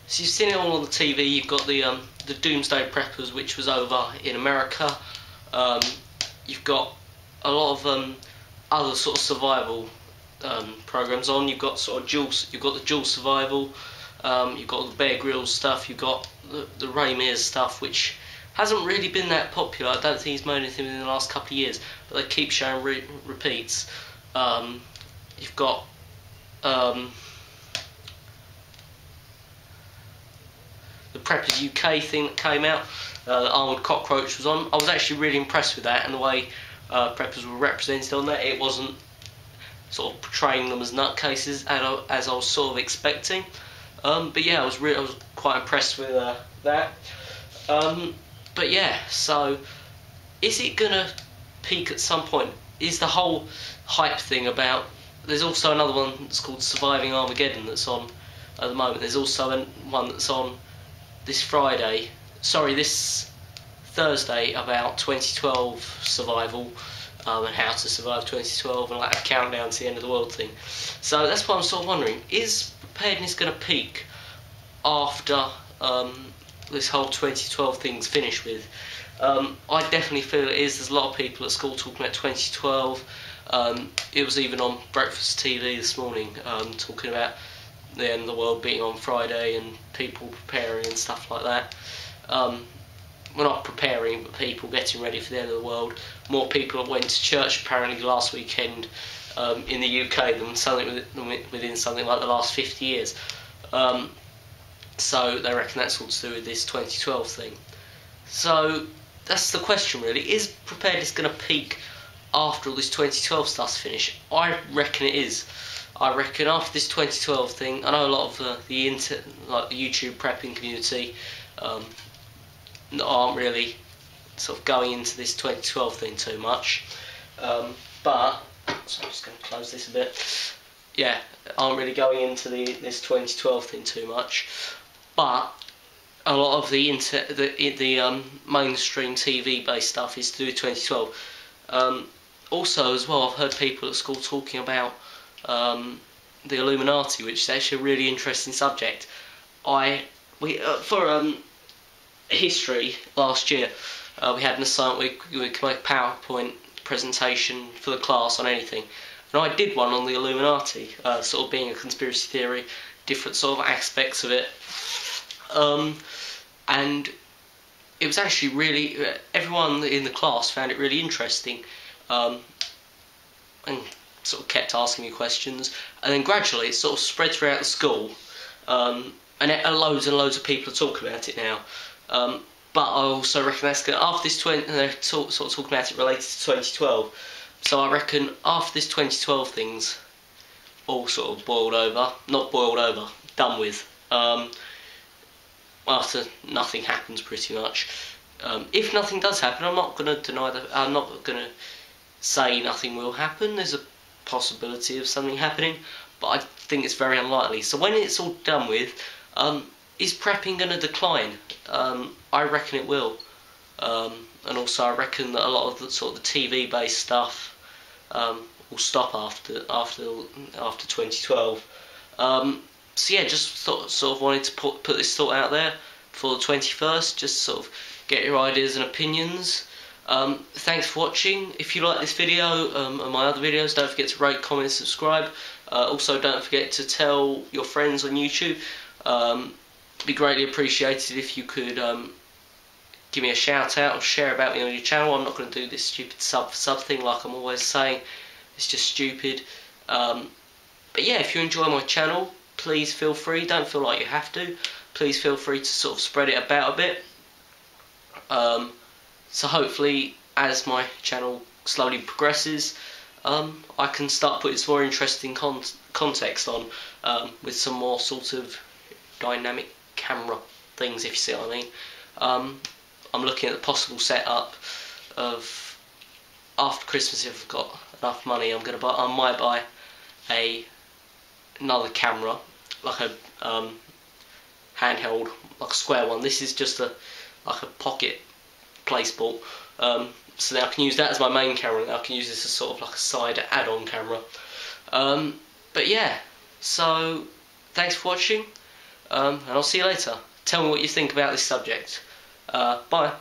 So you've seen it all on the TV. You've got the Doomsday Preppers, which was over in America. You've got a lot of other sort of survival programs on. You've got sort of you've got the dual survival. You've got the Bear Grylls stuff. You've got the Ray Mears stuff, which hasn't really been that popular. I don't think he's made anything in the last couple of years, but they keep showing repeats. You've got the Preppers UK thing that came out. The Armoured Cockroach was on. I was actually really impressed with that and the way Preppers were represented on that. It wasn't sort of portraying them as nutcases as I was sort of expecting. But yeah, I was quite impressed with that. But yeah, so is it gonna peak at some point? Is the whole hype thing about? There's also another one that's called Surviving Armageddon that's on at the moment. There's also one that's on this Thursday about 2012 survival and how to survive 2012 and like a countdown to the end of the world thing. So that's what I'm sort of wondering: is preparedness going to peak after this whole 2012 thing's finished with? I definitely feel it is. There's a lot of people at school talking about 2012. It was even on breakfast TV this morning, talking about the end of the world being on Friday and people preparing and stuff like that. Well, not preparing, but people getting ready for the end of the world. More people went to church apparently last weekend in the UK than within something like the last 50 years. So they reckon that's all to do with this 2012 thing. So that's the question really: is preparedness going to peak after all this 2012 stuff's finished? I reckon it is. I reckon after this 2012 thing, I know a lot of the YouTube prepping community aren't really sort of going into this 2012 thing too much, but so I'm just going to close this a bit. Yeah, aren't really going into this 2012 thing too much, but a lot of the mainstream TV based stuff is to do with 2012. Also, as well, I've heard people at school talking about the Illuminati, which is actually a really interesting subject. For history last year, we had an assignment we could make a PowerPoint presentation for the class on anything, and I did one on the Illuminati, sort of being a conspiracy theory, different sort of aspects of it, and it was actually really, everyone in the class found it really interesting, and sort of kept asking me questions, and then gradually it sort of spread throughout the school, and loads and loads of people are talking about it now. But I also reckon that's going to, after this they're sort of talking about it related to 2012. So I reckon after this 2012 thing's all sort of done with. After nothing happens, pretty much. If nothing does happen, I'm not going to deny that. I'm not going to say nothing will happen. There's a possibility of something happening, but I think it's very unlikely. So when it's all done with, is prepping going to decline? I reckon it will, and also I reckon that a lot of the sort of the TV-based stuff will stop after 2012. So yeah, just sort of wanted to put this thought out there for the 21st. Just sort of get your ideas and opinions. Thanks for watching. If you like this video and my other videos, don't forget to rate, comment, subscribe. Also, don't forget to tell your friends on YouTube. It'd be greatly appreciated if you could give me a shout out or share about me on your channel. I'm not going to do this stupid sub thing like I'm always saying. It's just stupid. But yeah, if you enjoy my channel, please feel free. Don't feel like you have to. Please feel free to sort of spread it about a bit. So hopefully, as my channel slowly progresses, I can start putting some more interesting context on with some more sort of dynamic camera things, if you see what I mean. I'm looking at the possible setup of, after Christmas, if I've got enough money, I might buy another camera, like a handheld, like a square one. This is just like a pocket placeboard. So now I can use that as my main camera. Now I can use this as sort of like a side add-on camera. But yeah, so thanks for watching. and I'll see you later. Tell me what you think about this subject. Bye.